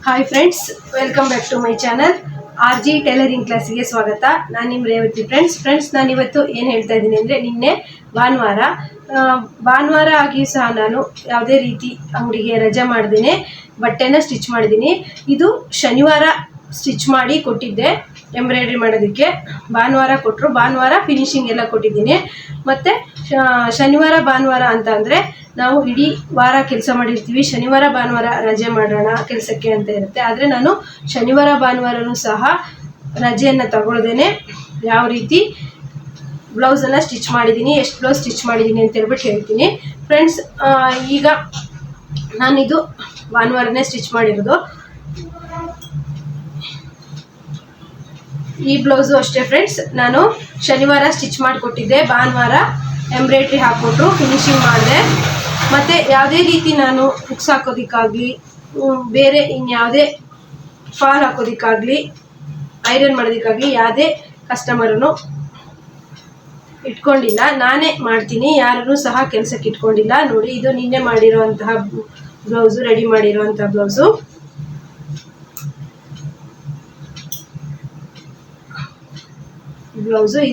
Hi friends, welcome back to my channel. RG tailoring ಕ್ಲಾಸಿಗೆ ಸ್ವಾಗತ. ನಾನು ನಿಮ್ಮ ರೇವತಿ. ಫ್ರೆಂಡ್ಸ್ ನಾನಿವತ್ತು ಏನು ಹೇಳ್ತಾ ಇದ್ದೀನಿ ಅಂದರೆ, ನಿನ್ನೆ ಭಾನುವಾರ ಆಗಿಯೂ ಸಹ ನಾನು ಯಾವುದೇ ರೀತಿ ಅಂಗಡಿಗೆ ರಜೆ ಮಾಡ್ದೇನೆ ಬಟ್ಟೆನ ಸ್ಟಿಚ್ ಮಾಡಿದ್ದೀನಿ. ಇದು ಶನಿವಾರ ಸ್ಟಿಚ್ ಮಾಡಿ ಕೊಟ್ಟಿದ್ದೆ ಎಂಬ್ರಾಯ್ಡ್ರಿ ಮಾಡೋದಕ್ಕೆ. ಭಾನುವಾರ ಕೊಟ್ಟರು, ಭಾನುವಾರ ಫಿನಿಶಿಂಗ್ ಎಲ್ಲ ಕೊಟ್ಟಿದ್ದೀನಿ. ಮತ್ತು ಶನಿವಾರ ಭಾನುವಾರ ಅಂತ ಅಂದರೆ ನಾವು ಇಡೀ ವಾರ ಕೆಲಸ ಮಾಡಿರ್ತೀವಿ, ಶನಿವಾರ ಭಾನುವಾರ ರಜೆ ಮಾಡೋಣ ಕೆಲಸಕ್ಕೆ ಅಂತ ಇರುತ್ತೆ. ಆದರೆ ನಾನು ಶನಿವಾರ ಭಾನುವಾರನೂ ಸಹ ರಜೆಯನ್ನು ತಗೊಳ್ದೇನೆ ಯಾವ ರೀತಿ ಬ್ಲೌಸನ್ನು ಸ್ಟಿಚ್ ಮಾಡಿದ್ದೀನಿ, ಎಷ್ಟು ಬ್ಲೌಸ್ ಸ್ಟಿಚ್ ಮಾಡಿದ್ದೀನಿ ಅಂತ ಹೇಳ್ಬಿಟ್ಟು ಹೇಳ್ತೀನಿ. ಫ್ರೆಂಡ್ಸ್, ಈಗ ನಾನಿದು ಭಾನುವಾರನೇ ಸ್ಟಿಚ್ ಮಾಡಿರೋದು. ಈ ಬ್ಲೌಸು ಅಷ್ಟೇ ಫ್ರೆಂಡ್ಸ್, ನಾನು ಶನಿವಾರ ಸ್ಟಿಚ್ ಮಾಡಿಕೊಟ್ಟಿದ್ದೆ, ಭಾನುವಾರ ಎಂಬ್ರಾಯ್ಡ್ರಿ ಹಾಕ್ಕೊಟ್ರು, ಫಿನಿಶಿಂಗ್ ಮಾಡಿದೆ. ಮತ್ತು ಯಾವುದೇ ರೀತಿ ನಾನು ಹುಕ್ಸ್ ಹಾಕೋದಕ್ಕಾಗಲಿ, ಬೇರೆ ಇನ್ಯಾವುದೇ ಫಾಲ್ ಹಾಕೋದಕ್ಕಾಗಲಿ, ಐರನ್ ಮಾಡೋದಕ್ಕಾಗಲಿ ಯಾವುದೇ ಕಸ್ಟಮರನ್ನು ಇಟ್ಕೊಂಡಿಲ್ಲ, ನಾನೇ ಮಾಡ್ತೀನಿ. ಯಾರನ್ನೂ ಸಹ ಕೆಲಸಕ್ಕೆ ಇಟ್ಕೊಂಡಿಲ್ಲ. ನೋಡಿ, ಇದು ನಿನ್ನೆ ಮಾಡಿರೋಂತಹ ಬ್ಲೌಸು, ರೆಡಿ ಮಾಡಿರೋಂಥ ಬ್ಲೌಸು.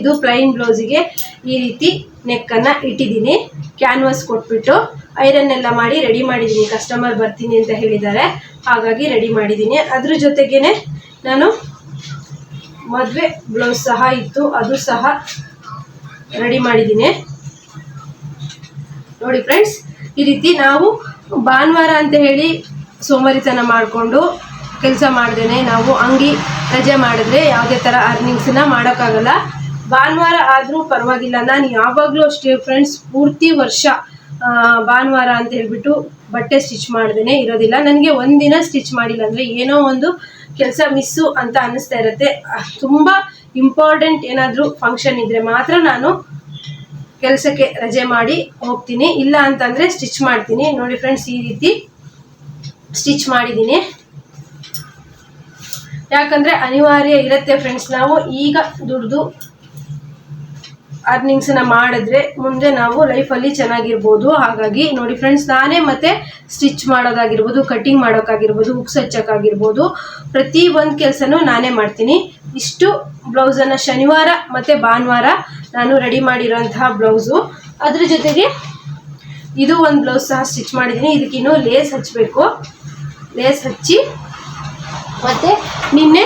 ಇದು ಪ್ಲೈನ್ ಬ್ಲೌಸಿಗೆ ಈ ರೀತಿ ನೆಕ್ಕನ್ನು ಇಟ್ಟಿದ್ದೀನಿ. ಕ್ಯಾನ್ವಾಸ್ ಕೊಟ್ಬಿಟ್ಟು ಐರನ್ ಎಲ್ಲ ಮಾಡಿ ರೆಡಿ ಮಾಡಿದ್ದೀನಿ. ಕಸ್ಟಮರ್ ಬರ್ತೀನಿ ಅಂತ ಹೇಳಿದ್ದಾರೆ, ಹಾಗಾಗಿ ರೆಡಿ ಮಾಡಿದ್ದೀನಿ. ಅದ್ರ ಜೊತೆಗೇನೆ ನಾನು ಮದುವೆ ಬ್ಲೌಸ್ ಸಹ ಇತ್ತು, ಅದು ಸಹ ರೆಡಿ ಮಾಡಿದ್ದೀನಿ. ನೋಡಿ ಫ್ರೆಂಡ್ಸ್, ಈ ರೀತಿ ನಾವು ಭಾನುವಾರ ಅಂತ ಹೇಳಿ ಸೋಮಾರಿತನ ಮಾಡಿಕೊಂಡು ಕೆಲಸ ಮಾಡ್ದೇನೆ ನಾವು ಅಂಗಡಿ ರಜೆ ಮಾಡಿದ್ರೆ ಯಾವುದೇ ಥರ ಅರ್ನಿಂಗ್ಸನ್ನ ಮಾಡೋಕ್ಕಾಗಲ್ಲ. ಭಾನುವಾರ ಆದರೂ ಪರವಾಗಿಲ್ಲ, ನಾನು ಯಾವಾಗಲೂ ಅಷ್ಟೇ ಫ್ರೆಂಡ್ಸ್, ಪೂರ್ತಿ ವರ್ಷ ಭಾನುವಾರ ಅಂತ ಹೇಳ್ಬಿಟ್ಟು ಬಟ್ಟೆ ಸ್ಟಿಚ್ ಮಾಡ್ದೇನೆ ಇರೋದಿಲ್ಲ. ನನಗೆ ಒಂದಿನ ಸ್ಟಿಚ್ ಮಾಡಿಲ್ಲ ಅಂದರೆ ಏನೋ ಒಂದು ಕೆಲಸ ಮಿಸ್ಸು ಅಂತ ಅನ್ನಿಸ್ತಾ ಇರುತ್ತೆ. ತುಂಬ ಇಂಪಾರ್ಟೆಂಟ್ ಏನಾದರೂ ಫಂಕ್ಷನ್ ಇದ್ದರೆ ಮಾತ್ರ ನಾನು ಕೆಲಸಕ್ಕೆ ರಜೆ ಮಾಡಿ ಹೋಗ್ತೀನಿ, ಇಲ್ಲ ಅಂತಂದರೆ ಸ್ಟಿಚ್ ಮಾಡ್ತೀನಿ. ನೋಡಿ ಫ್ರೆಂಡ್ಸ್, ಈ ರೀತಿ ಸ್ಟಿಚ್ ಮಾಡಿದ್ದೀನಿ. ಯಾಕಂದರೆ ಅನಿವಾರ್ಯ ಇರುತ್ತೆ ಫ್ರೆಂಡ್ಸ್, ನಾವು ಈಗ ದುಡ್ದು ಅರ್ನಿಂಗ್ಸನ್ನ ಮಾಡಿದ್ರೆ ಮುಂದೆ ನಾವು ಲೈಫಲ್ಲಿ ಚೆನ್ನಾಗಿರ್ಬೋದು. ಹಾಗಾಗಿ ನೋಡಿ ಫ್ರೆಂಡ್ಸ್, ನಾನೇ ಮತ್ತೆ ಸ್ಟಿಚ್ ಮಾಡೋದಾಗಿರ್ಬೋದು, ಕಟ್ಟಿಂಗ್ ಮಾಡೋಕ್ಕಾಗಿರ್ಬೋದು, ಹುಕ್ಸ್ ಹಚ್ಚೋಕ್ಕಾಗಿರ್ಬೋದು, ಪ್ರತಿ ಒಂದು ಕೆಲಸನೂ ನಾನೇ ಮಾಡ್ತೀನಿ. ಇಷ್ಟು ಬ್ಲೌಸನ್ನು ಶನಿವಾರ ಮತ್ತು ಭಾನುವಾರ ನಾನು ರೆಡಿ ಮಾಡಿರೋಂತಹ ಬ್ಲೌಸು. ಅದ್ರ ಜೊತೆಗೆ ಇದು ಒಂದು ಬ್ಲೌಸ್ ಸಹ ಸ್ಟಿಚ್ ಮಾಡಿದ್ದೀನಿ. ಇದಕ್ಕಿನ್ನೂ ಲೇಸ್ ಹಚ್ಚಬೇಕು. ಲೇಸ್ ಹಚ್ಚಿ ಮತ್ತು ನಿನ್ನೆ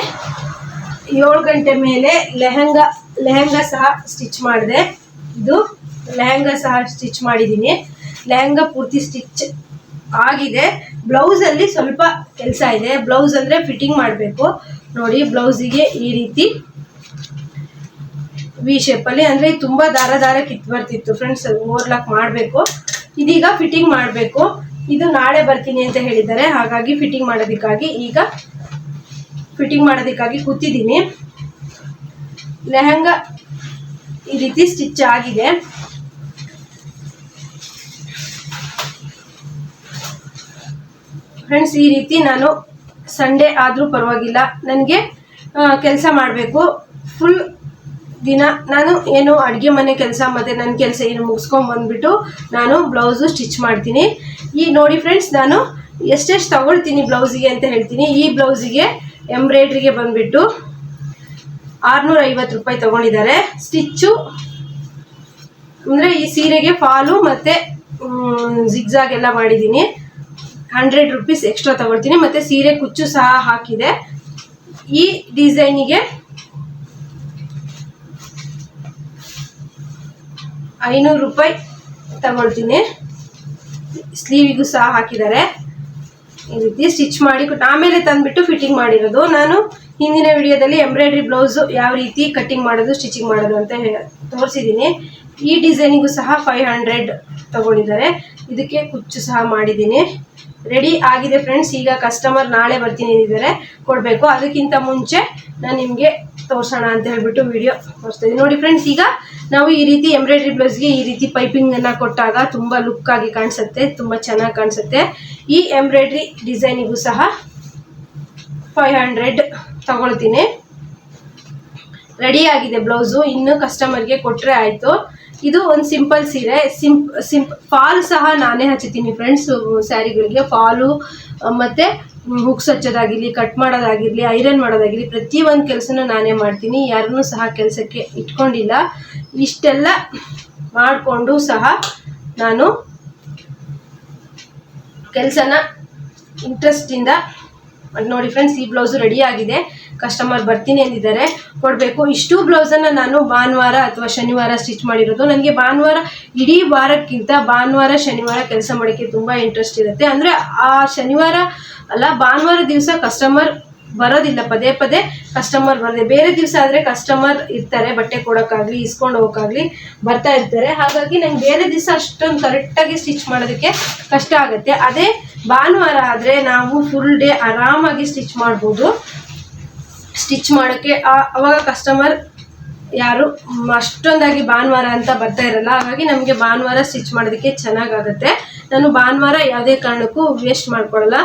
7 ಗಂಟೆ ಮೇಲೆ ಲೆಹಂಗಾ ಸಹ ಸ್ಟಿಚ್ ಮಾಡಿದೆ. ಇದು ಲೆಹಂಗಾ ಸಹ ಸ್ಟಿಚ್ ಮಾಡಿದ್ದೀನಿ. ಲೆಹಂಗಾ ಪೂರ್ತಿ ಸ್ಟಿಚ್ ಆಗಿದೆ. ಬ್ಲೌಸಲ್ಲಿ ಸ್ವಲ್ಪ ಕೆಲಸ ಇದೆ. ಬ್ಲೌಸ್ ಅಂದರೆ ಫಿಟ್ಟಿಂಗ್ ಮಾಡಬೇಕು. ನೋಡಿ, ಬ್ಲೌಸಿಗೆ ಈ ರೀತಿ ವಿ ಶೇಪಲ್ಲಿ, ಅಂದರೆ ತುಂಬ ದಾರ ಕಿತ್ತು ಬರ್ತಿತ್ತು ಫ್ರೆಂಡ್ಸ್, ಓವರ್ಲಾಕ್ ಮಾಡಬೇಕು. ಇದೀಗ ಫಿಟ್ಟಿಂಗ್ ಮಾಡಬೇಕು. ಇದು ನಾಳೆ ಬರ್ತೀನಿ ಅಂತ ಹೇಳಿದ್ದಾರೆ, ಹಾಗಾಗಿ ಫಿಟ್ಟಿಂಗ್ ಮಾಡೋದಕ್ಕಾಗಿ ಕೂತಿದ್ದೀನಿ. ಲೆಹಂಗಾ ಈ ರೀತಿ ಸ್ಟಿಚ್ ಆಗಿದೆ. ಫ್ರೆಂಡ್ಸ್, ಈ ರೀತಿ ನಾನು ಸಂಡೇ ಆದರೂ ಪರವಾಗಿಲ್ಲ, ನನಗೆ ಕೆಲಸ ಮಾಡಬೇಕು. ಫುಲ್ ದಿನ ನಾನು ಏನು ಅಡುಗೆ ಮನೆ ಕೆಲಸ ಮತ್ತು ನನ್ನ ಕೆಲಸ ಏನು ಮುಗಿಸ್ಕೊಂಡ್ಬಂದ್ಬಿಟ್ಟು ನಾನು ಬ್ಲೌಸು ಸ್ಟಿಚ್ ಮಾಡ್ತೀನಿ. ಈಗ ನೋಡಿ ಫ್ರೆಂಡ್ಸ್, ನಾನು ಎಷ್ಟೆಷ್ಟು ತಗೊಳ್ತೀನಿ ಬ್ಲೌಸಿಗೆ ಅಂತ ಹೇಳ್ತೀನಿ. ಈ ಬ್ಲೌಸಿಗೆ ಎಂಬ್ರಾಯ್ಡ್ರಿಗೆ ಬಂದುಬಿಟ್ಟು 650 ರೂಪಾಯಿ ತೊಗೊಂಡಿದ್ದಾರೆ. ಸ್ಟಿಚ್ಚು ಅಂದರೆ ಈ ಸೀರೆಗೆ ಫಾಲು ಮತ್ತು ಜಿಗ್ಜಾಗ್ ಎಲ್ಲ ಮಾಡಿದ್ದೀನಿ. 100 ರೂಪೀಸ್ ಎಕ್ಸ್ಟ್ರಾ ತೊಗೊಳ್ತೀನಿ. ಮತ್ತು ಸೀರೆ ಕುಚ್ಚು ಸಹ ಹಾಕಿದೆ. ಈ ಡಿಸೈನಿಗೆ 500 ರೂಪಾಯಿ ತಗೊಳ್ತೀನಿ. ಸ್ಲೀವಿಗೂ ಸಹ ಹಾಕಿದ್ದಾರೆ. ಈ ರೀತಿ ಸ್ಟಿಚ್ ಮಾಡಿ ಆಮೇಲೆ ತಂದುಬಿಟ್ಟು ಫಿಟ್ಟಿಂಗ್ ಮಾಡಿರೋದು. ನಾನು ಹಿಂದಿನ ವಿಡಿಯೋದಲ್ಲಿ ಎಂಬ್ರಾಯ್ಡ್ರಿ ಬ್ಲೌಸು ಯಾವ ರೀತಿ ಕಟ್ಟಿಂಗ್ ಮಾಡೋದು, ಸ್ಟಿಚಿಂಗ್ ಮಾಡೋದು ಅಂತ ತೋರಿಸಿದ್ದೀನಿ. ಈ ಡಿಸೈನಿಗೂ ಸಹ 500 ತಗೊಂಡಿದ್ದಾರೆ. ಇದಕ್ಕೆ ಕುಚ್ಚು ಸಹ ಮಾಡಿದ್ದೀನಿ. ರೆಡಿ ಆಗಿದೆ ಫ್ರೆಂಡ್ಸ್. ಈಗ ಕಸ್ಟಮರ್ ನಾಳೆ ಬರ್ತೀನಿ ಅಂದಿದ್ದಾರೆ, ಕೊಡಬೇಕು. ಅದಕ್ಕಿಂತ ಮುಂಚೆ ನಾನು ನಿಮಗೆ ತೋರಿಸೋಣ ಅಂತ ಹೇಳ್ಬಿಟ್ಟು ವಿಡಿಯೋ ತೋರಿಸ್ತಾಯಿದ್ದೀನಿ. ನೋಡಿ ಫ್ರೆಂಡ್ಸ್, ಈಗ ನಾವು ಈ ರೀತಿ ಎಂಬ್ರಾಯ್ಡ್ರಿ ಬ್ಲೌಸ್ಗೆ ಈ ರೀತಿ ಪೈಪಿಂಗನ್ನು ಕೊಟ್ಟಾಗ ತುಂಬ ಲುಕ್ಕಾಗಿ ಕಾಣಿಸುತ್ತೆ, ತುಂಬ ಚೆನ್ನಾಗಿ ಕಾಣಿಸುತ್ತೆ. ಈ ಎಂಬ್ರಾಯ್ಡ್ರಿ ಡಿಸೈನಿಗೂ ಸಹ 500 ತಗೊಳ್ತೀನಿ. ರೆಡಿ ಆಗಿದೆ ಬ್ಲೌಸು, ಇನ್ನು ಕಸ್ಟಮರ್ಗೆ ಕೊಟ್ಟರೆ ಆಯಿತು. ಇದು ಒಂದು ಸಿಂಪಲ್ ಸೀರೆ. ಫಾಲ್ ಸಹ ನಾನೇ ಹಚ್ಚುತ್ತೀನಿ ಫ್ರೆಂಡ್ಸ್. ಸ್ಯಾರಿಗಳಿಗೆ ಫಾಲು ಮತ್ತು ಹುಕ್ಸ್ ಹಚ್ಚೋದಾಗಿರಲಿ, ಕಟ್ ಮಾಡೋದಾಗಿರಲಿ, ಐರನ್ ಮಾಡೋದಾಗಿರಲಿ, ಪ್ರತಿಯೊಂದು ಕೆಲಸನೂ ನಾನೇ ಮಾಡ್ತೀನಿ. ಯಾರನ್ನೂ ಸಹ ಕೆಲಸಕ್ಕೆ ಇಟ್ಕೊಂಡಿಲ್ಲ. ಇಷ್ಟೆಲ್ಲ ಮಾಡಿಕೊಂಡು ಸಹ ನಾನು ಕೆಲಸನ ಇಂಟ್ರೆಸ್ಟಿಂದ ನೋಡಿ ಫ್ರೆಂಡ್ಸ್. ಈ ಬ್ಲೌಸು ರೆಡಿ ಆಗಿದೆ. ಕಸ್ಟಮರ್ ಬರ್ತೀನಿ ಅಂದಿದ್ದಾರೆ, ಕೊಡಬೇಕು. ಇಷ್ಟು ಬ್ಲೌಸನ್ನು ನಾನು ಭಾನುವಾರ ಅಥವಾ ಶನಿವಾರ ಸ್ಟಿಚ್ ಮಾಡಿರೋದು. ನನಗೆ ಭಾನುವಾರ ಇಡೀ ವಾರಕ್ಕಿಂತ ಭಾನುವಾರ ಶನಿವಾರ ಕೆಲಸ ಮಾಡೋಕ್ಕೆ ತುಂಬ ಇಂಟ್ರೆಸ್ಟ್ ಇರುತ್ತೆ. ಅಂದರೆ ಆ ಶನಿವಾರ ಅಲ್ಲ, ಭಾನುವಾರ ದಿವಸ ಕಸ್ಟಮರ್ ಬರೋದಿಲ್ಲ, ಪದೇ ಪದೇ ಕಸ್ಟಮರ್ ಬರದೆ. ಬೇರೆ ದಿವಸ ಆದರೆ ಕಸ್ಟಮರ್ ಇರ್ತಾರೆ, ಬಟ್ಟೆ ಕೊಡೋಕ್ಕಾಗಲಿ ಇಸ್ಕೊಂಡು ಹೋಗೋಕ್ಕಾಗಲಿ ಬರ್ತಾ ಇರ್ತಾರೆ. ಹಾಗಾಗಿ ನಂಗೆ ಬೇರೆ ದಿವಸ ಅಷ್ಟೊಂದು ಕರೆಕ್ಟಾಗಿ ಸ್ಟಿಚ್ ಮಾಡೋದಕ್ಕೆ ಕಷ್ಟ ಆಗುತ್ತೆ. ಅದೇ ಭಾನುವಾರ ಆದರೆ ನಾವು ಫುಲ್ ಡೇ ಆರಾಮಾಗಿ ಸ್ಟಿಚ್ ಮಾಡ್ಬೋದು. ಸ್ಟಿಚ್ ಮಾಡೋಕ್ಕೆ ಅವಾಗ ಕಸ್ಟಮರ್ ಯಾರು ಅಷ್ಟೊಂದಾಗಿ ಭಾನುವಾರ ಅಂತ ಬರ್ತಾ ಇರಲ್ಲ. ಹಾಗಾಗಿ ನಮಗೆ ಭಾನುವಾರ ಸ್ಟಿಚ್ ಮಾಡೋದಕ್ಕೆ ಚೆನ್ನಾಗಾಗುತ್ತೆ. ನಾನು ಭಾನುವಾರ ಯಾವುದೇ ಕಾರಣಕ್ಕೂ ವೇಸ್ಟ್ ಮಾಡ್ಕೊಳ್ಳಲ್ಲ.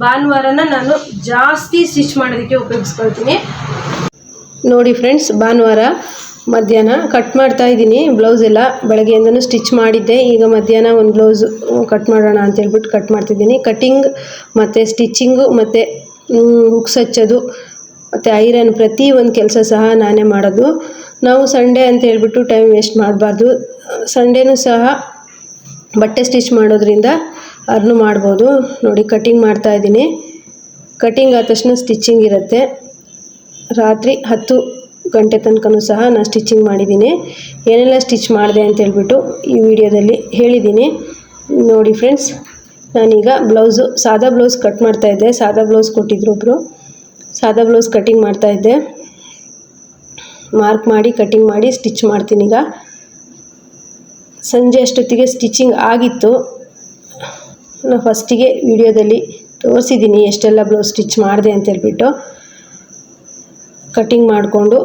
ಭಾನುವಾರನ ನಾನು ಜಾಸ್ತಿ ಸ್ಟಿಚ್ ಮಾಡೋದಕ್ಕೆ ಉಪಯೋಗಿಸ್ಕೊಳ್ತೀನಿ. ನೋಡಿ ಫ್ರೆಂಡ್ಸ್, ಭಾನುವಾರ ಮಧ್ಯಾಹ್ನ ಕಟ್ ಮಾಡ್ತಾ ಇದ್ದೀನಿ. ಬ್ಲೌಸ್ ಎಲ್ಲ ಬೆಳಗ್ಗೆಯಿಂದನೂ ಸ್ಟಿಚ್ ಮಾಡಿದ್ದೆ. ಈಗ ಮಧ್ಯಾಹ್ನ ಒಂದು ಬ್ಲೌಸ್ ಕಟ್ ಮಾಡೋಣ ಅಂತೇಳ್ಬಿಟ್ಟು ಕಟ್ ಮಾಡ್ತಿದ್ದೀನಿ. ಕಟ್ಟಿಂಗ್ ಮತ್ತು ಸ್ಟಿಚಿಂಗು ಮತ್ತು ಹುಕ್ಸ್ ಹಚ್ಚೋದು ಮತ್ತು ಐರನ್ ಪ್ರತಿ ಒಂದು ಕೆಲಸ ಸಹ ನಾನೇ ಮಾಡೋದು. ನಾವು ಸಂಡೇ ಅಂತ ಹೇಳ್ಬಿಟ್ಟು ಟೈಮ್ ವೇಸ್ಟ್ ಮಾಡಬಾರ್ದು. ಸಂಡೇನೂ ಸಹ ಬಟ್ಟೆ ಸ್ಟಿಚ್ ಮಾಡೋದ್ರಿಂದ ಅರ್ನು ಮಾಡ್ಬೋದು. ನೋಡಿ ಕಟ್ಟಿಂಗ್ ಮಾಡ್ತಾಯಿದ್ದೀನಿ. ಕಟ್ಟಿಂಗ್ ಆದ ತಕ್ಷಣ ಸ್ಟಿಚಿಂಗ್ ಇರುತ್ತೆ. ರಾತ್ರಿ 10 ಗಂಟೆ ತನಕನೂ ಸಹ ನಾನು ಸ್ಟಿಚಿಂಗ್ ಮಾಡಿದ್ದೀನಿ. ಏನೆಲ್ಲ ಸ್ಟಿಚ್ ಮಾಡಿದೆ ಅಂತೇಳ್ಬಿಟ್ಟು ಈ ವಿಡಿಯೋದಲ್ಲಿ ಹೇಳಿದ್ದೀನಿ. ನೋಡಿ ಫ್ರೆಂಡ್ಸ್, ನಾನೀಗ ಬ್ಲೌಸು ಸಾದಾ ಬ್ಲೌಸ್ ಕಟ್ ಮಾಡ್ತಾಯಿದ್ದೆ. ಸಾದಾ ಬ್ಲೌಸ್ ಕೊಟ್ಟಿದ್ರು ಒಬ್ಬರು. ಸಾದಾ ಬ್ಲೌಸ್ ಕಟ್ಟಿಂಗ್ ಮಾಡ್ತಾಯಿದ್ದೆ. ಮಾರ್ಕ್ ಮಾಡಿ ಕಟ್ಟಿಂಗ್ ಮಾಡಿ ಸ್ಟಿಚ್ ಮಾಡ್ತೀನಿ. ಈಗ ಸಂಜೆ ಅಷ್ಟೊತ್ತಿಗೆ ಸ್ಟಿಚಿಂಗ್ ಆಗಿತ್ತು. ನಾನು ಫಸ್ಟಿಗೆ ವಿಡಿಯೋದಲ್ಲಿ ತೋರಿಸಿದ್ದೀನಿ ಎಷ್ಟೆಲ್ಲ ಬ್ಲೌಸ್ ಸ್ಟಿಚ್ ಮಾಡಿದೆ ಅಂತೇಳ್ಬಿಟ್ಟು. ಕಟ್ಟಿಂಗ್ ಮಾಡಿಕೊಂಡು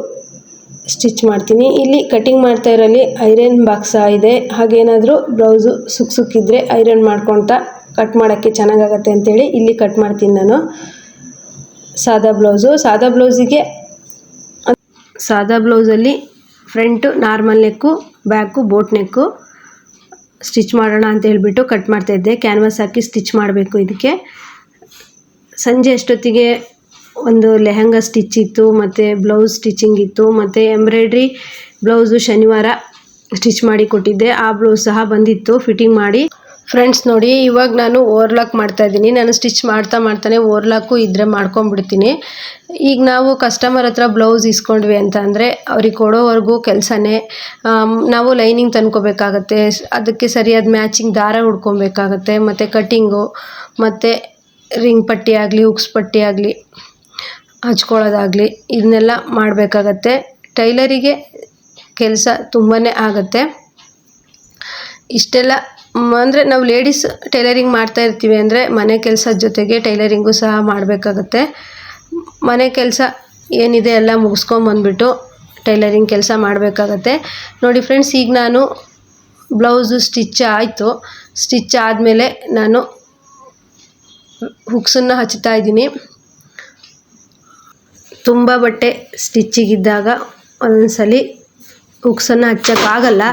ಸ್ಟಿಚ್ ಮಾಡ್ತೀನಿ. ಇಲ್ಲಿ ಕಟ್ಟಿಂಗ್ ಮಾಡ್ತಾ ಇರೋಲ್ಲಿ ಐರನ್ ಬಾಕ್ಸ ಇದೆ. ಹಾಗೇನಾದರೂ ಬ್ಲೌಸು ಸುಕ್ಕಿದ್ರೆ ಐರನ್ ಮಾಡ್ಕೊಳ್ತಾ ಕಟ್ ಮಾಡೋಕ್ಕೆ ಚೆನ್ನಾಗಾಗತ್ತೆ ಅಂಥೇಳಿ ಇಲ್ಲಿ ಕಟ್ ಮಾಡ್ತೀನಿ ನಾನು. ಸಾದಾ ಬ್ಲೌಸು, ಸಾದಾ ಬ್ಲೌಸಿಗೆ ಸಾದಾ ಬ್ಲೌಸಲ್ಲಿ ಫ್ರಂಟು ನಾರ್ಮಲ್ ನೆಕ್ಕು, ಬ್ಯಾಕು ಬೋಟ್ ನೆಕ್ಕು ಸ್ಟಿಚ್ ಮಾಡೋಣ ಅಂತ ಹೇಳ್ಬಿಟ್ಟು ಕಟ್ ಮಾಡ್ತಾಯಿದ್ದೆ. ಕ್ಯಾನ್ವಾಸ್ ಹಾಕಿ ಸ್ಟಿಚ್ ಮಾಡಬೇಕು ಇದಕ್ಕೆ. ಸಂಜೆ ಅಷ್ಟೊತ್ತಿಗೆ ಒಂದು ಲೆಹಂಗಾ ಸ್ಟಿಚ್ ಇತ್ತು, ಮತ್ತು ಬ್ಲೌಸ್ ಸ್ಟಿಚಿಂಗ್ ಇತ್ತು, ಮತ್ತು ಎಂಬ್ರಾಯ್ಡ್ರಿ ಬ್ಲೌಸು ಶನಿವಾರ ಸ್ಟಿಚ್ ಮಾಡಿ ಕೊಟ್ಟಿದ್ದೆ. ಆ ಬ್ಲೌಸ್ ಸಹ ಬಂದಿತ್ತು ಫಿಟ್ಟಿಂಗ್ ಮಾಡಿ. ಫ್ರೆಂಡ್ಸ್ ನೋಡಿ, ಇವಾಗ ನಾನು ಓವರ್ಲಾಕ್ ಮಾಡ್ತಾಯಿದ್ದೀನಿ. ನಾನು ಸ್ಟಿಚ್ ಮಾಡ್ತಾನೆ ಓವರ್ಲಾಕು ಇದ್ದರೆ ಮಾಡ್ಕೊಂಬಿಡ್ತೀನಿ. ಈಗ ನಾವು ಕಸ್ಟಮರ್ ಹತ್ರ ಬ್ಲೌಸ್ ಇಸ್ಕೊಂಡ್ವಿ ಅಂತ ಅಂದರೆ ಅವ್ರಿಗೆ ಕೊಡೋವರೆಗೂ ಕೆಲಸನೇ. ನಾವು ಲೈನಿಂಗ್ ತಂದ್ಕೋಬೇಕಾಗತ್ತೆ, ಅದಕ್ಕೆ ಸರಿಯಾದ ಮ್ಯಾಚಿಂಗ್ ದಾರ ಹುಡ್ಕೊಬೇಕಾಗತ್ತೆ, ಮತ್ತು ಕಟ್ಟಿಂಗು, ಮತ್ತು ರಿಂಗ್ ಪಟ್ಟಿ ಆಗಲಿ ಹುಕ್ಸ್ ಪಟ್ಟಿ ಆಗಲಿ ಹಚ್ಕೊಳ್ಳೋದಾಗಲಿ ಇದನ್ನೆಲ್ಲ ಮಾಡಬೇಕಾಗತ್ತೆ. ಟೈಲರಿಗೆ ಕೆಲಸ ತುಂಬಾ ಆಗುತ್ತೆ. ಇಷ್ಟೆಲ್ಲ ಅಂದರೆ ನಾವು ಲೇಡೀಸ್ ಟೈಲರಿಂಗ್ ಮಾಡ್ತಾ ಇರ್ತೀವಿ ಅಂದರೆ ಮನೆ ಕೆಲಸದ ಜೊತೆಗೆ ಟೈಲರಿಂಗು ಸಹ ಮಾಡಬೇಕಾಗತ್ತೆ. ಮನೆ ಕೆಲಸ ಏನಿದೆ ಎಲ್ಲ ಮುಗಿಸ್ಕೊಂಬಂದ್ಬಿಟ್ಟು ಟೈಲರಿಂಗ್ ಕೆಲಸ ಮಾಡಬೇಕಾಗತ್ತೆ. ನೋಡಿ ಫ್ರೆಂಡ್ಸ್, ಈಗ ನಾನು ಬ್ಲೌಸು ಸ್ಟಿಚ್ ಆಯಿತು. ಸ್ಟಿಚ್ ಆದಮೇಲೆ ನಾನು ಹುಕ್ಸನ್ನು ಹಚ್ತಾ ಇದ್ದೀನಿ. ತುಂಬ ಬಟ್ಟೆ ಸ್ಟಿಚ್ಚಿಗಿದ್ದಾಗ ಒಂದೊಂದ್ಸಲಿ ಹುಕ್ಸನ್ನು ಹಚ್ಚೋಕ್ಕಾಗಲ್ಲ.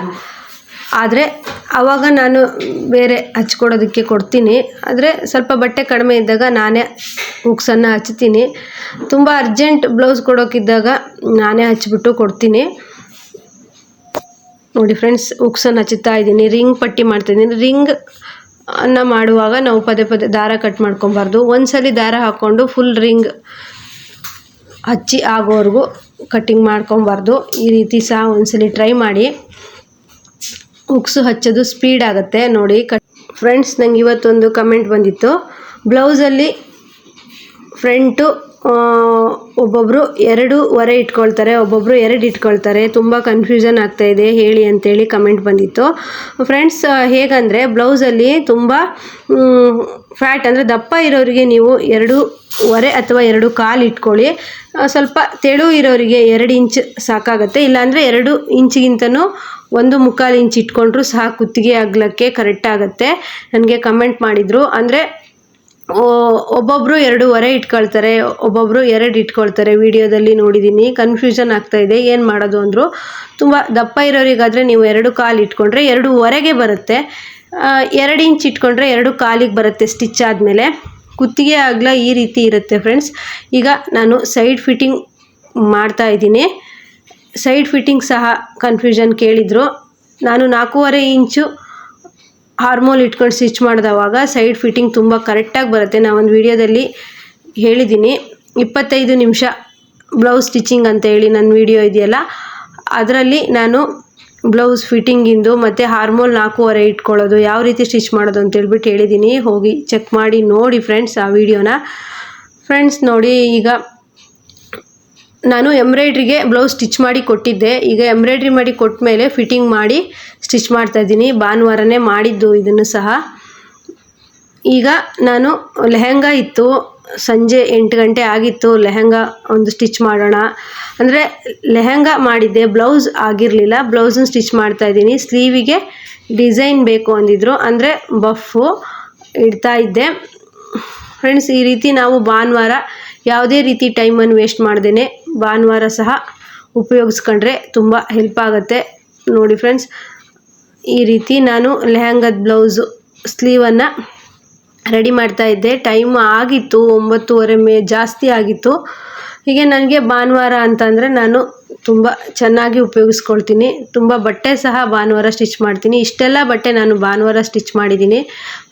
ಆದರೆ ಆವಾಗ ನಾನು ಬೇರೆ ಹಚ್ಕೊಡೋದಕ್ಕೆ ಕೊಡ್ತೀನಿ. ಆದರೆ ಸ್ವಲ್ಪ ಬಟ್ಟೆ ಕಡಿಮೆ ಇದ್ದಾಗ ನಾನೇ ಹುಕ್ಸನ್ನು ಹಚ್ತೀನಿ. ತುಂಬ ಅರ್ಜೆಂಟ್ ಬ್ಲೌಸ್ ಕೊಡೋಕ್ಕಿದ್ದಾಗ ನಾನೇ ಹಚ್ಬಿಟ್ಟು ಕೊಡ್ತೀನಿ. ನೋಡಿ ಫ್ರೆಂಡ್ಸ್, ಹುಕ್ಸನ್ನು ಹಚ್ಚುತ್ತಾ ಇದ್ದೀನಿ. ರಿಂಗ್ ಪಟ್ಟಿ ಮಾಡ್ತಾಯಿದ್ದೀನಿ. ರಿಂಗ್ ಅನ್ನು ಮಾಡುವಾಗ ನಾವು ಪದೇ ಪದೇ ದಾರ ಕಟ್ ಮಾಡ್ಕೊಬಾರ್ದು. ಒಂದ್ಸಲಿ ದಾರ ಹಾಕ್ಕೊಂಡು ಫುಲ್ ರಿಂಗ್ ಹಚ್ಚಿ ಆಗೋವರೆಗೂ ಕಟ್ಟಿಂಗ್ ಮಾಡ್ಕೊಬಾರ್ದು. ಈ ರೀತಿ ಸಹ ಒಂದ್ಸಲಿ ಟ್ರೈ ಮಾಡಿ. ಹುಕ್ಸು ಹಚ್ಚೋದು ಸ್ಪೀಡ್ ಆಗುತ್ತೆ ನೋಡಿ. ಫ್ರೆಂಡ್ಸ್, ನಂಗೆ ಇವತ್ತೊಂದು ಕಮೆಂಟ್ ಬಂದಿತ್ತು. ಬ್ಲೌಸಲ್ಲಿ ಫ್ರಂಟು ಒಬ್ಬೊಬ್ಬರು 2 ಇಟ್ಕೊಳ್ತಾರೆ, ಒಬ್ಬೊಬ್ಬರು 2 ಇಟ್ಕೊಳ್ತಾರೆ. ತುಂಬ ಕನ್ಫ್ಯೂಷನ್ ಆಗ್ತಾಯಿದೆ ಹೇಳಿ ಅಂತೇಳಿ ಕಮೆಂಟ್ ಬಂದಿತ್ತು. ಫ್ರೆಂಡ್ಸ್, ಹೇಗಂದರೆ ಬ್ಲೌಸಲ್ಲಿ ತುಂಬ ಫ್ಯಾಟ್ ಅಂದರೆ ದಪ್ಪ ಇರೋರಿಗೆ ನೀವು 2.25 ಅಥವಾ 2.25 ಇಟ್ಕೊಳ್ಳಿ. ಸ್ವಲ್ಪ ತೆಳು ಇರೋರಿಗೆ 2 ಇಂಚ್ ಸಾಕಾಗುತ್ತೆ. ಇಲ್ಲಾಂದರೆ 2 ಇಂಚಿಗಿಂತನೂ 1.25 ಇಂಚ್ ಇಟ್ಕೊಂಡ್ರೂ ಸಹ ಕುತ್ತಿಗೆ ಅಗಲಕ್ಕೆ ಕರೆಕ್ಟ್ ಆಗುತ್ತೆ. ನನಗೆ ಕಮೆಂಟ್ ಮಾಡಿದರು. ಅಂದರೆ ಒಬ್ಬೊಬ್ಬರು 2.25 ಇಟ್ಕೊಳ್ತಾರೆ, ಒಬ್ಬೊಬ್ಬರು 2 ಇಟ್ಕೊಳ್ತಾರೆ. ವಿಡಿಯೋದಲ್ಲಿ ನೋಡಿದ್ದೀನಿ. ಕನ್ಫ್ಯೂಷನ್ ಆಗ್ತಾಯಿದೆ, ಏನು ಮಾಡೋದು ಅಂದರು. ತುಂಬ ದಪ್ಪ ಇರೋರಿಗಾದರೆ ನೀವು 2.25 ಇಟ್ಕೊಂಡ್ರೆ 2.25ಗೆ ಬರುತ್ತೆ. 2 ಇಂಚ್ ಇಟ್ಕೊಂಡ್ರೆ 2.25ಗೆ ಬರುತ್ತೆ ಸ್ಟಿಚ್ ಆದಮೇಲೆ. ಕುತ್ತಿಗೆ ಅಗಲ ಈ ರೀತಿ ಇರುತ್ತೆ ಫ್ರೆಂಡ್ಸ್. ಈಗ ನಾನು ಸೈಡ್ ಫಿಟ್ಟಿಂಗ್ ಮಾಡ್ತಾ ಇದ್ದೀನಿ. ಸೈಡ್ ಫಿಟ್ಟಿಂಗ್ ಸಹ ಕನ್ಫ್ಯೂಷನ್ ಕೇಳಿದರು. ನಾನು 4.5 ಇಂಚು ಆರ್ಮೋಲ್ ಇಟ್ಕೊಂಡು ಸ್ಟಿಚ್ ಮಾಡಿದವಾಗ ಸೈಡ್ ಫಿಟ್ಟಿಂಗ್ ತುಂಬ ಕರೆಕ್ಟಾಗಿ ಬರುತ್ತೆ. ನಾನೊಂದು ವಿಡಿಯೋದಲ್ಲಿ ಹೇಳಿದ್ದೀನಿ 25 ನಿಮಿಷ ಬ್ಲೌಸ್ ಸ್ಟಿಚಿಂಗ್ ಅಂತ ಹೇಳಿ ನನ್ನ ವಿಡಿಯೋ ಇದೆಯಲ್ಲ, ಅದರಲ್ಲಿ ನಾನು ಬ್ಲೌಸ್ ಫಿಟ್ಟಿಂಗಿಂದು ಮತ್ತು ಆರ್ಮೋಲ್ 4.5 ಇಟ್ಕೊಳ್ಳೋದು ಯಾವ ರೀತಿ ಸ್ಟಿಚ್ ಮಾಡೋದು ಅಂತೇಳ್ಬಿಟ್ಟು ಹೇಳಿದ್ದೀನಿ. ಹೋಗಿ ಚೆಕ್ ಮಾಡಿ ನೋಡಿ ಫ್ರೆಂಡ್ಸ್ ಆ ವಿಡಿಯೋನ. ಫ್ರೆಂಡ್ಸ್ ನೋಡಿ, ಈಗ ನಾನು ಎಂಬ್ರಾಯ್ಡ್ರಿಗೆ ಬ್ಲೌಸ್ ಸ್ಟಿಚ್ ಮಾಡಿ ಕೊಟ್ಟಿದ್ದೆ. ಈಗ ಎಂಬ್ರಾಯ್ಡ್ರಿ ಮಾಡಿ ಕೊಟ್ಟ ಮೇಲೆ ಫಿಟ್ಟಿಂಗ್ ಮಾಡಿ ಸ್ಟಿಚ್ ಮಾಡ್ತಾಯಿದ್ದೀನಿ. ಭಾನುವಾರನೇ ಮಾಡಿದ್ದು ಇದನ್ನು ಸಹ. ಈಗ ನಾನು ಲೆಹಂಗಾ ಇತ್ತು, ಸಂಜೆ 8 ಗಂಟೆ ಆಗಿತ್ತು. ಲೆಹಂಗಾ ಒಂದು ಸ್ಟಿಚ್ ಮಾಡೋಣ ಅಂದರೆ ಲೆಹಂಗಾ ಮಾಡಿದ್ದೆ, ಬ್ಲೌಸ್ ಆಗಿರಲಿಲ್ಲ. ಬ್ಲೌಸನ್ನು ಸ್ಟಿಚ್ ಮಾಡ್ತಾಯಿದ್ದೀನಿ. ಸ್ಲೀವಿಗೆ ಡಿಸೈನ್ ಬೇಕು ಅಂದಿದ್ರು, ಅಂದರೆ ಬಫ್ಫು ಇಡ್ತಾ ಇದ್ದೆ. ಫ್ರೆಂಡ್ಸ್, ಈ ರೀತಿ ನಾವು ಭಾನುವಾರ ಯಾವುದೇ ರೀತಿ ಟೈಮನ್ನು ವೇಸ್ಟ್ ಮಾಡ್ದೇ ಭಾನುವಾರ ಸಹ ಉಪಯೋಗಿಸ್ಕೊಂಡ್ರೆ ತುಂಬ ಹೆಲ್ಪ್ ಆಗುತ್ತೆ. ನೋಡಿ ಫ್ರೆಂಡ್ಸ್, ಈ ರೀತಿ ನಾನು ಲೆಹಂಗದ ಬ್ಲೌಸು ಸ್ಲೀವನ್ನು ರೆಡಿ ಮಾಡ್ತಾ ಇದ್ದೆ. ಟೈಮ್ ಆಗಿತ್ತು 9:30 ಜಾಸ್ತಿ ಆಗಿತ್ತು. ಹೀಗೆ ನನಗೆ ಭಾನುವಾರ ಅಂತಂದರೆ ನಾನು ತುಂಬ ಚೆನ್ನಾಗಿ ಉಪಯೋಗಿಸ್ಕೊಳ್ತೀನಿ. ತುಂಬ ಬಟ್ಟೆ ಸಹ ಭಾನುವಾರ ಸ್ಟಿಚ್ ಮಾಡ್ತೀನಿ. ಇಷ್ಟೆಲ್ಲ ಬಟ್ಟೆ ನಾನು ಭಾನುವಾರ ಸ್ಟಿಚ್ ಮಾಡಿದ್ದೀನಿ.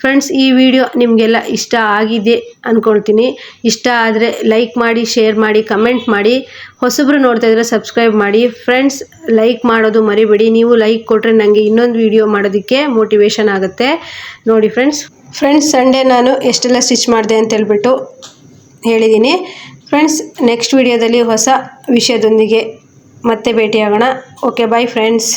ಫ್ರೆಂಡ್ಸ್, ಈ ವಿಡಿಯೋ ನಿಮಗೆಲ್ಲ ಇಷ್ಟ ಆಗಿದೆ ಅಂದ್ಕೊಳ್ತೀನಿ. ಇಷ್ಟ ಆದರೆ ಲೈಕ್ ಮಾಡಿ, ಶೇರ್ ಮಾಡಿ, ಕಮೆಂಟ್ ಮಾಡಿ. ಹೊಸಬ್ರು ನೋಡ್ತಾ ಇದ್ದರೆ ಸಬ್ಸ್ಕ್ರೈಬ್ ಮಾಡಿ. ಫ್ರೆಂಡ್ಸ್, ಲೈಕ್ ಮಾಡೋದು ಮರಿಬೇಡಿ. ನೀವು ಲೈಕ್ ಕೊಟ್ಟರೆ ನನಗೆ ಇನ್ನೊಂದು ವಿಡಿಯೋ ಮಾಡೋದಕ್ಕೆ ಮೋಟಿವೇಶನ್ ಆಗುತ್ತೆ. ನೋಡಿ ಫ್ರೆಂಡ್ಸ್, ಸಂಡೇ ನಾನು ಎಷ್ಟೆಲ್ಲ ಸ್ಟಿಚ್ ಮಾಡಿದೆ ಅಂತ ಹೇಳ್ಬಿಟ್ಟು ಹೇಳಿದ್ದೀನಿ. ಫ್ರೆಂಡ್ಸ್, ನೆಕ್ಸ್ಟ್ ವಿಡಿಯೋದಲ್ಲಿ ಹೊಸ ವಿಷಯದೊಂದಿಗೆ ಮತ್ತೆ ಭೇಟಿಯಾಗೋಣ. Okay, bye friends.